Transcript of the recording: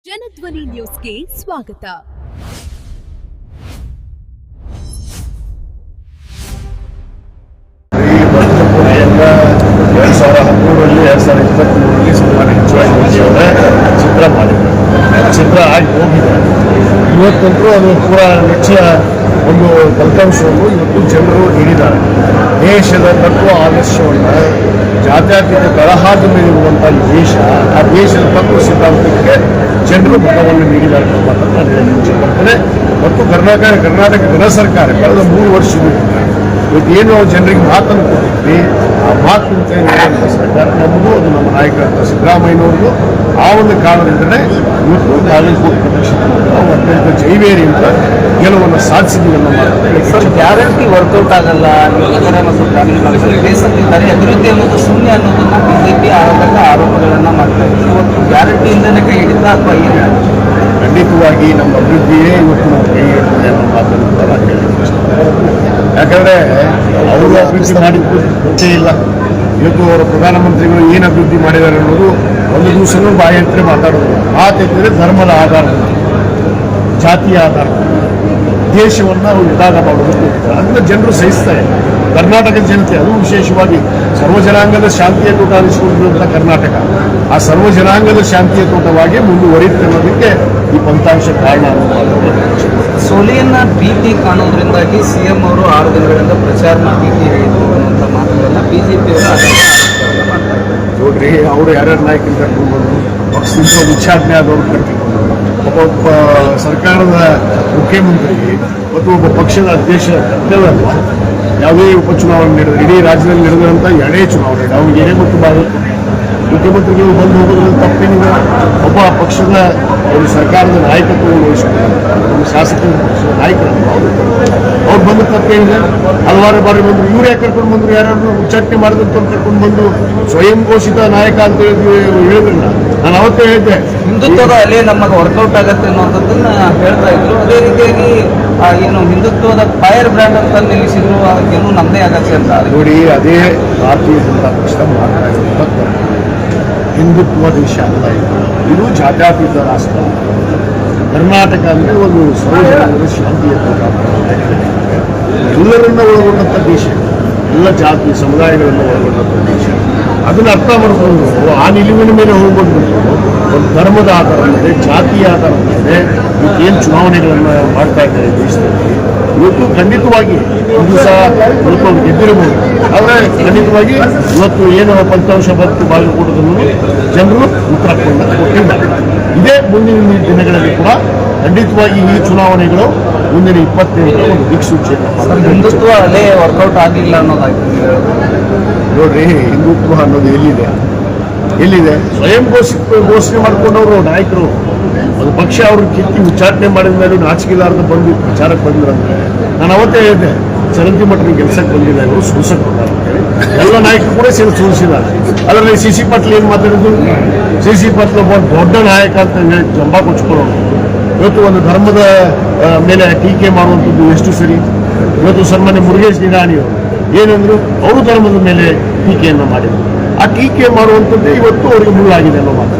ಜನಧ್ವನಿ ನ್ಯೂಸ್ಗೆ ಸ್ವಾಗತ. ಈ ಭಕ್ತಪುರಿಯಿಂದ 2013ರಲ್ಲಿ 2023ರಲ್ಲಿ ಸನ್ಮಾನ್ಯ ಮುಖ್ಯಮಂತ್ರಿಯವರೇ ಚಿತ್ರ ಮಾಡಿದ್ದಾರೆ. ಚಿತ್ರ ಆಗಿ ಹೋಗಿದೆ. ಇವತ್ತಂತೂ ಅದು ಪೂರ ನೆಚ್ಚಿನ ಒಂದು ಫಲಿತಾಂಶವನ್ನು ಇವತ್ತು ಜನರು ನೀಡಿದ್ದಾರೆ. ದೇಶದ ತತ್ವ ಆದರ್ಶವನ್ನು ಜಾತ್ಯತೀತ ತಳಹಾದ ಮೇಲಿರುವಂಥ ದೇಶ, ಆ ದೇಶದ ತತ್ವ ಸಿದ್ಧಾಂತಕ್ಕೆ ಜನರು ಮತವನ್ನು ನೀಡಿದ್ದಾರೆ ಅನ್ನೋ ಮಾತನ್ನು ನಾನು ಹೇಳಲಿಕ್ಕೆ ಬರ್ತೇನೆ. ಮತ್ತು ಕರ್ನಾಟಕ ಗಣ ಸರ್ಕಾರ ಕಳೆದ 3 ವರ್ಷದಿಂದ ಇವತ್ತೇನು ಜನರಿಗೆ ಮಾತನ್ನು ಕೊಟ್ಟಿದ್ವಿ, ಆ ಮಾತಿನ ಸರ್ಕಾರ ನಮ್ಮದು, ಅದು ನಮ್ಮ ನಾಯಕರಾದ ಸಿದ್ದರಾಮಯ್ಯನವ್ರದ್ದು. ಆ ಒಂದು ಕಾರಣದಿಂದಲೇ ಇವತ್ತು ಬಾಗಲಕೋಟೆ ಪ್ರದೇಶದಲ್ಲಿ ನಾವು ಅತ್ಯಂತ ಜೈವೇರಿಯಿಂದ ಗೆಲುವನ್ನು ಸಾಧಿಸಿದ್ದೀವಿ ಅನ್ನೋ ಮಾತು. ಗ್ಯಾರಂಟಿ ವರ್ಕೌಟ್ ಆಗಲ್ಲ, ನಗರ ಮತ್ತು ಗ್ರಾಮೀಣ ಬೇಸತ್ತಿದ್ದಾರೆ, ಅಭಿವೃದ್ಧಿ ಅನ್ನೋದು ಶೂನ್ಯ ಅನ್ನೋದನ್ನ ಬಿಜೆಪಿ ಆರೋಪಗಳನ್ನ ಮಾಡ್ತಾ ಇದ್ದಾರೆ. ಇವತ್ತು ಗ್ಯಾರಂಟಿ ಇಂದನೇ ಕೈ ಹಿಡಿತ ಅಥವಾ ಏನು? ಖಂಡಿತವಾಗಿ ನಮ್ಮ ಅಭಿವೃದ್ಧಿಯೇ ಇವತ್ತು ನಾವು ಕೈ ಹಿಡಿದಿದೆ ಅನ್ನೋ ಮಾತನ್ನು ನಾನು ಹೇಳಲಿಕ್ಕೆ ಇಷ್ಟಪಡ್ತೀನಿ. ಯಾಕಂದರೆ ಅವರು ಅಭಿವೃದ್ಧಿ ಮಾಡಿದ್ದು ಗೊತ್ತೇ ಇಲ್ಲ. ಇವತ್ತು ಅವರ ಪ್ರಧಾನಮಂತ್ರಿಗಳು ಏನು ಅಭಿವೃದ್ಧಿ ಮಾಡಿದ್ದಾರೆ ಅನ್ನೋದು ಒಂದು ದಿವಸನೂ ಬಾಯಂತರೆ ಮಾತಾಡೋದು. ಮಾತೆಂದರೆ ಧರ್ಮದ ಆಧಾರದ, ಜಾತಿಯ ಆಧಾರದ ದೇಶವನ್ನು ಅವರು ವಿಭಾಗ ಮಾಡೋದಕ್ಕೆ ಅದನ್ನು ಜನರು ಸಹಿಸ್ತಾರೆ. ಕರ್ನಾಟಕದ ಜನತೆ, ಅದು ವಿಶೇಷವಾಗಿ ಸರ್ವ ಜನಾಂಗದ ಶಾಂತಿಯ ತೋಟ ಅನಿಸಿಕೊಂಡಿರುವಂಥ ಕರ್ನಾಟಕ, ಆ ಸರ್ವ ಜನಾಂಗದ ಶಾಂತಿಯ ತೋಟವಾಗಿ ಮುಂದುವರಿಯುತ್ತೆ ಅನ್ನೋದಕ್ಕೆ ಈ ಫಲಿತಾಂಶ ಕಾರಣ ಅನ್ನೋದು. ಸೋಲಿಯನ್ನ ಭೀತಿ ಕಾಣೋದ್ರಿಂದಾಗಿ ಸಿಎಂ ಅವರು 6 ದಿನಗಳಿಂದ ಪ್ರಚಾರ ಭೀತಿ ಹೇಳಿದ್ರು ಅನ್ನುವಂಥ ಮಾತುಗಳನ್ನ ಬಿಜೆಪಿಯವರು ನೋಡ್ರಿ, ಅವರು ಯಾರ್ಯಾರು ನಾಯಕರು ಕರ್ಕೊಂಡು ಬಂದರು, ಪಕ್ಷದಿಂದ ಉಚ್ಚಾಟನೆ ಆದವರು ಕರ್ಕೊಂಡು ಒಬ್ಬ ಸರ್ಕಾರದ ಮುಖ್ಯಮಂತ್ರಿ ಮತ್ತು ಒಬ್ಬ ಪಕ್ಷದ ಅಧ್ಯಕ್ಷ ಕರ್ತವ್ಯವಲ್ಲ. ಯಾವುದೇ ಉಪಚುನಾವಣೆ ನಡೆದ ಇಡೀ ರಾಜ್ಯದಲ್ಲಿ ನಡೆದಂಥ ಎರಡೇ ಚುನಾವಣೆ ದಾವಣಗೆರೆ ಮತ್ತು ಬಾಗಲಕೋಟೆ. ಮುಖ್ಯಮಂತ್ರಿಗಳು ಬಂದು ಹೋಗೋದ್ರಲ್ಲಿ ತಪ್ಪೇನಿದೆ. ಒಬ್ಬ ಪಕ್ಷದ ಒಂದು ಸರ್ಕಾರದ ನಾಯಕತ್ವವನ್ನು ವಹಿಸಿಕೊಂಡು ನಮ್ಮ ಶಾಸಕರ ಪಕ್ಷದ ನಾಯಕರನ್ನು ಅವ್ರು ಬಂದು ತಪ್ಪೇನಿದೆ. ಹಲವಾರು ಬಾರಿ ಬಂದರು. ಇವ್ರು ಯಾಕೆ ಕರ್ಕೊಂಡು ಬಂದರು? ಯಾರು ಉಚ್ಚಾಟನೆ ಮಾಡಿದಂಥವ್ರು ಕರ್ಕೊಂಡು ಬಂದು ಸ್ವಯಂ ಘೋಷಿತ ನಾಯಕ ಅಂತ ಹೇಳಿದ್ರಲ್ಲ. ನಾನು ಅವತ್ತೇ ಹೇಳಿದ್ದೆ, ಹಿಂದುತ್ವದ ಅಲೆ ನಮಗೆ ವರ್ಕೌಟ್ ಆಗುತ್ತೆ ಅನ್ನೋದನ್ನ ಹೇಳ್ತಾ ಇದ್ರು. ಅದೇ ರೀತಿಯಾಗಿ ಏನು ಹಿಂದುತ್ವದ ಫೈರ್ ಬ್ರ್ಯಾಂಡ್ ಅಂತ ನಿಲ್ಲಿಸಿದ್ರು, ಅದಕ್ಕೇನು ನಮ್ಮದೇ ಆಗತ್ತೆ ಅಂತ. ನೋಡಿ, ಅದೇ ಭಾರತೀಯ ಜನತಾ ಪಕ್ಷದ ಮಾತನಾಡಿರುವಂಥ ಹಿಂದುತ್ವ ದೇಶ ಅಲ್ಲ ಇದು ಜಾತ್ಯತೀತ ರಾಷ್ಟ್ರ. ಕರ್ನಾಟಕ ಅಂದರೆ ಒಂದು ಸರ್ವಜನಾಂಗದ ಶಾಂತಿಯ ತೋಟ, ಎಲ್ಲರನ್ನ ಒಳಗೊಂಡಂಥ ದೇಶ, ಎಲ್ಲ ಜಾತಿ ಸಮುದಾಯಗಳನ್ನು ಒಳಗೊಂಡಂಥ ದೇಶ. ಅದನ್ನು ಅರ್ಥ ಮಾಡಿಕೊಂಡು ಆ ನಿಲುವಿನ ಮೇಲೆ ಹೋಗ್ಬಿಟ್ಟು ಒಂದು ಧರ್ಮದ ಆಧಾರದ ಮೇಲೆ, ಜಾತಿಯ ಆಧಾರದ ಮೇಲೆ ಇವತ್ತೇನು ಚುನಾವಣೆಗಳನ್ನು ಮಾಡ್ತಾ ಇದ್ದಾರೆ ದೇಶದಲ್ಲಿ, ಇವತ್ತು ಖಂಡಿತವಾಗಿ ಒಂದು ಸಹ ಇವತ್ತು ಅವ್ರು ಗೆದ್ದಿರಬಹುದು. ಆದರೆ ಖಂಡಿತವಾಗಿ ಇವತ್ತು ಏನು ಫಲಿತಾಂಶ ಬಂತು ಬಾಗಲಕೋಟದಲ್ಲೂ ಜನರು ಉತ್ತರ ಕೊಟ್ಟಿದ್ದಾರೆ. ಇದೇ ಮುಂದಿನ ದಿನಗಳಲ್ಲಿ ಕೂಡ ಖಂಡಿತವಾಗಿ ಈ ಚುನಾವಣೆಗಳು ಮುಂದಿನ 27ರ ಒಂದು ದಿಕ್ಸೂಚಿಯನ್ನು. ಹಿಂದುತ್ವ ಅಲೆ ವರ್ಕೌಟ್ ಆಗಲಿಲ್ಲ ಅನ್ನೋದಾಯ್ತು. ನೋಡ್ರಿ, ಹಿಂದುತ್ವ ಅನ್ನೋದು ಎಲ್ಲಿದೆ? ಸ್ವಯಂ ಘೋಷಣೆ ಮಾಡ್ಕೊಂಡವರು ನಾಯಕರು, ಒಂದು ಪಕ್ಷ ಅವ್ರ ಕಿತ್ತಿ ಉಚ್ಚಾಟನೆ ಮಾಡಿದ ಮೇಲೆ ನಾಚಿಕೆಲಾರ್ದು ಬಂದು ಪ್ರಚಾರಕ್ಕೆ ಬಂದ್ರಂದ್ರೆ ನಾನು ಅವತ್ತೇ ಹೇಳಿದ್ದೆ, ಚರಂತಿ ಮಠನ ಕೆಲಸಕ್ಕೆ ಬಂದಿಲ್ಲ, ಇವರು ಸೋಸಕ್ಕೆ ಬಂದಾರೆ. ಎಲ್ಲ ನಾಯಕರು ಕೂಡ ಸೋಲಿಸಿದ್ದಾರೆ. ಅದರಲ್ಲಿ ಸಿ ಪಾಟೀಲ್ ಏನು ಮಾತಾಡಿದ್ರು? ಸಿ ಪಾಟೀಲ್ ಒಬ್ಬ ದೊಡ್ಡ ನಾಯಕ ಅಂತ ಹೇಳಿ ಜಂಬ ಕೊಚ್ಕೊಳ್ಳೋರು. ಇವತ್ತು ಒಂದು ಧರ್ಮದ ಮೇಲೆ ಟೀಕೆ ಮಾಡುವಂಥದ್ದು ಎಷ್ಟು ಸರಿ? ಇವತ್ತು ಸನ್ಮಾನ್ಯ ಮುರುಗೇಶ್ ನಿರಾಣಿಯವರು ಏನಂದ್ರು, ಅವರು ಧರ್ಮದ ಮೇಲೆ ಟೀಕೆಯನ್ನು ಮಾಡಿದರು. ಆ ಟೀಕೆ ಮಾಡುವಂಥದ್ದೇ ಇವತ್ತು ಅವರಿಗೆ ಮುಳ್ಳಾಗಿದೆ ಅನ್ನೋ ಮಾತು.